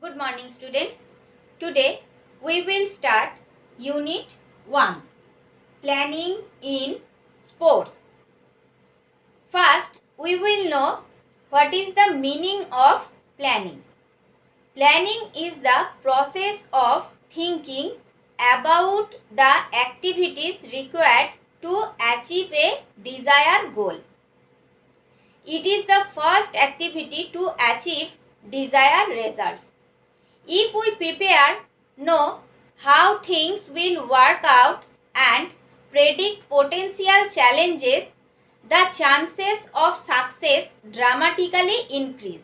Good morning, students. Today we will start Unit 1, Planning in Sports. First, we will know what is the meaning of planning. Planning is the process of thinking about the activities required to achieve a desired goal. It is the first activity to achieve desired results. If we prepare, know how things will work out and predict potential challenges, the chances of success dramatically increase.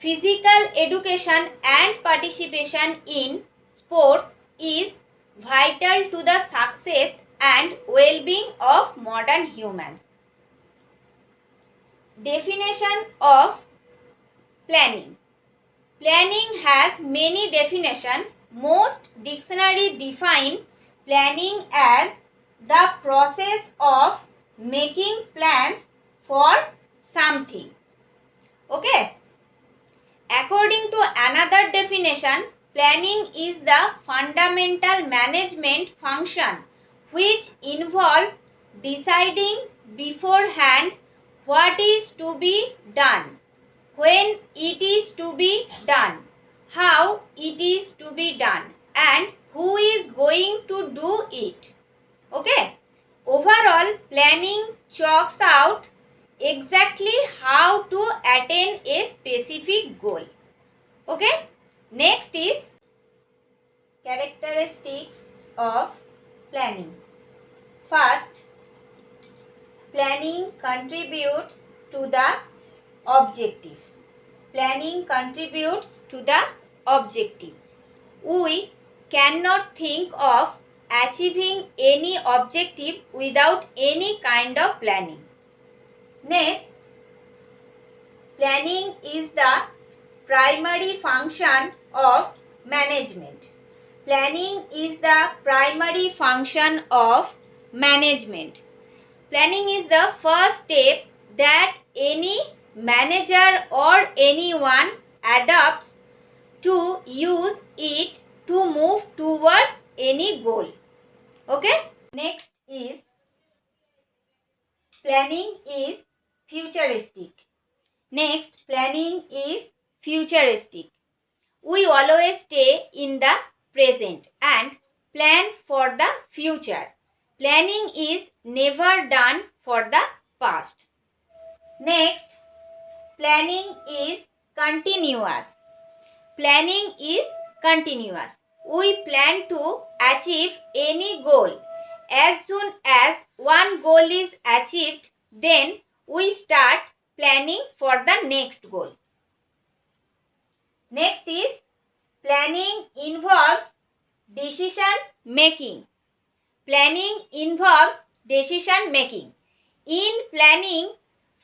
Physical education and participation in sports is vital to the success and well-being of modern humans. Definition of planning. Planning has many definitions. Most dictionaries define planning as the process of making plans for something. Okay. According to another definition, planning is the fundamental management function which involves deciding beforehand what is to be done, when it is to be done, how it is to be done, and who is going to do it. Okay. Overall, planning chalks out exactly how to attain a specific goal. Okay. Next is characteristics of planning. First, planning contributes to the objective. Planning contributes to the objective. We cannot think of achieving any objective without any kind of planning. Next, planning is the primary function of management. Planning is the primary function of management. Planning is the first step that any manager or anyone adopts to use it to move towards any goal. Okay. Next is planning is futuristic. Next, planning is futuristic. We always stay in the present and plan for the future. Planning is never done for the past. Next, planning is continuous. Planning is continuous. We plan to achieve any goal. As soon as one goal is achieved, then we start planning for the next goal. Next is planning involves decision making. Planning involves decision making. In planning,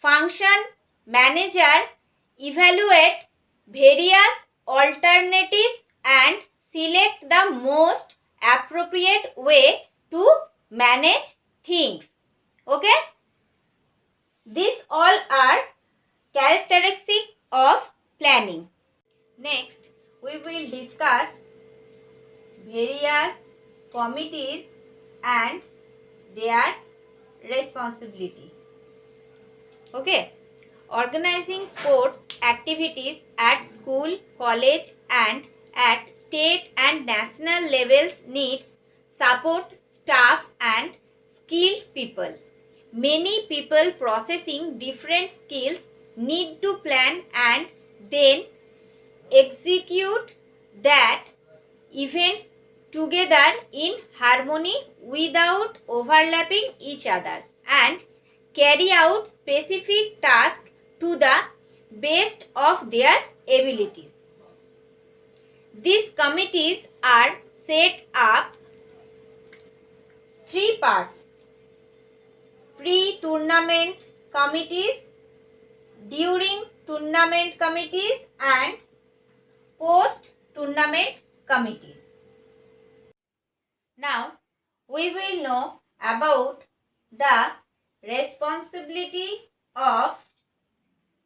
function manager evaluate various alternatives and select the most appropriate way to manage things. Okay? These all are characteristics of planning. Next, we will discuss various committees and their responsibility. Okay. Organizing sports activities at school, college and at state and national levels needs support staff and skilled people. Many people possessing different skills need to plan and then execute that events together in harmony without overlapping each other and carry out specific tasks to the best of their abilities. These committees are set up three parts: pre-tournament committees, during tournament committees and post-tournament committees. Now, we will know about the responsibility of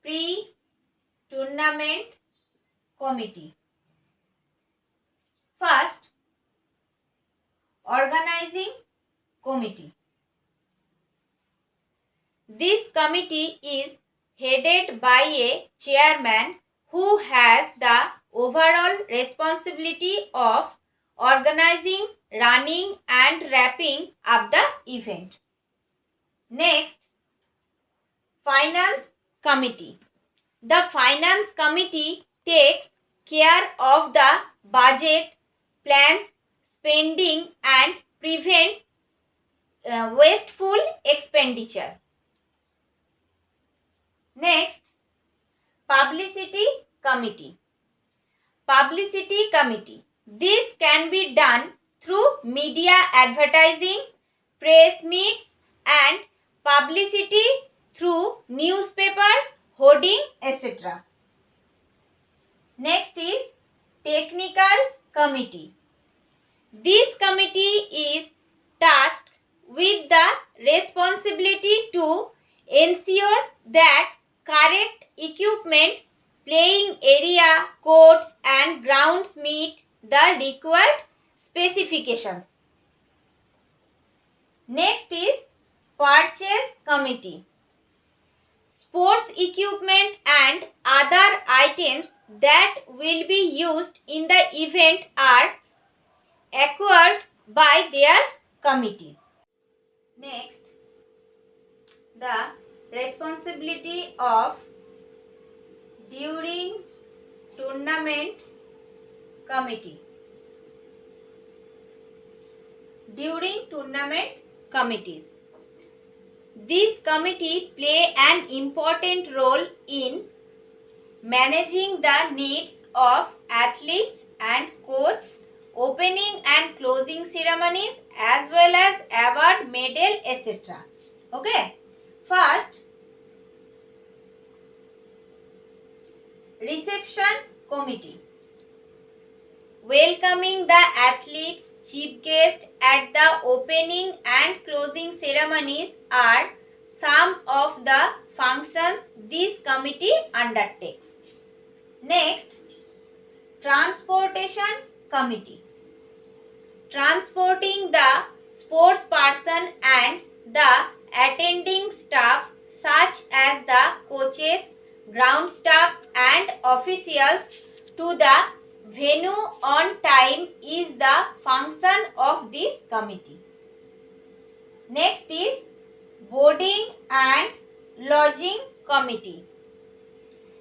pre-tournament committee. First, organizing committee. This committee is headed by a chairman who has the overall responsibility of organizing, running and wrapping up the event. Next, finance committee. The finance committee takes care of the budget, plans spending and prevents wasteful expenditure. Next, publicity committee. Publicity committee. This can be done through media advertising, press meets and publicity through newspaper, hoarding, etc. Next is technical committee. This committee is tasked with the responsibility to ensure that correct equipment, playing area, courts and grounds meet the required specifications. Next is purchase committee. Sports equipment and other items that will be used in the event are acquired by their committee. Next, the responsibility of during tournament committee. During tournament committees. This committee play an important role in managing the needs of athletes and coaches, opening and closing ceremonies as well as award, medal, etc. Okay. First, reception committee. Welcoming the athletes, chief guests at the opening and closing ceremonies are some of the functions this committee undertakes. Next, transportation committee. Transporting the sports person and the attending staff such as the coaches, ground staff and officials to the venue on time is the function of this committee. Next is boarding and lodging committee.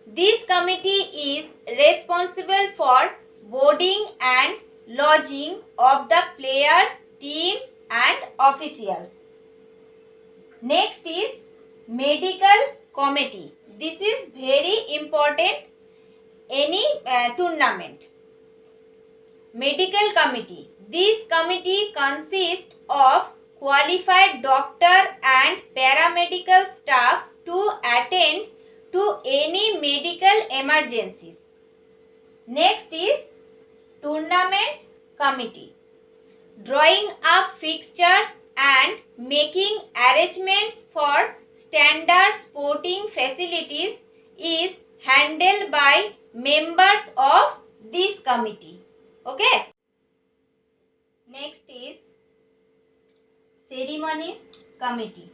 This committee is responsible for boarding and lodging of the players, teams and officials. Next is medical committee. This is very important any tournament. Medical committee. This committee consists of qualified doctor and paramedical staff to attend to any medical emergencies. Next is tournament committee. Drawing up fixtures and making arrangements for standard sporting facilities is handled by members of this committee. Okay. Next is ceremonies committee.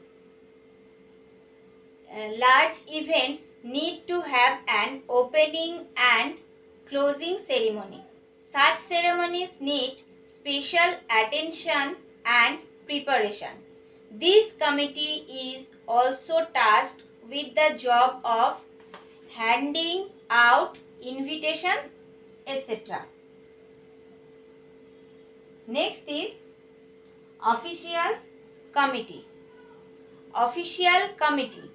Large events need to have an opening and closing ceremony. Such ceremonies need special attention and preparation. This committee is also tasked with the job of handing out invitations, etc. Next is officials committee. Official committee.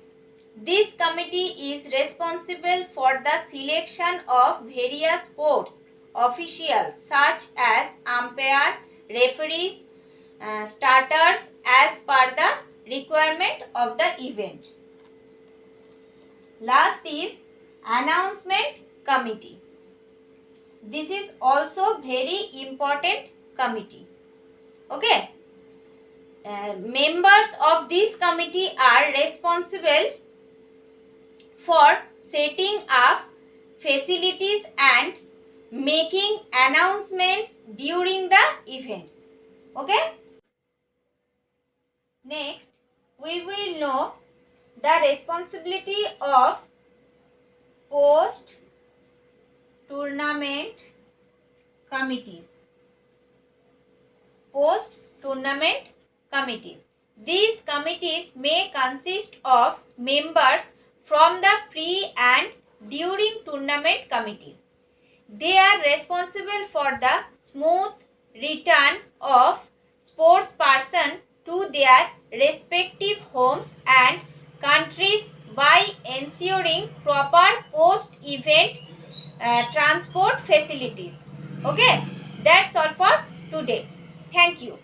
This committee is responsible for the selection of various sports officials such as umpire, referees, starters as per the requirement of the event. Last is announcement committee. This is also very important committee. Okay. Members of this committee are responsible for setting up facilities and making announcements during the events. Okay? Next, we will know the responsibility of post-tournament committees. Post-tournament committees. These committees may consist of members from the pre and during tournament committees. They are responsible for the smooth return of sports persons to their respective homes and countries by ensuring proper post-event transport facilities. Okay, that's all for today. Thank you.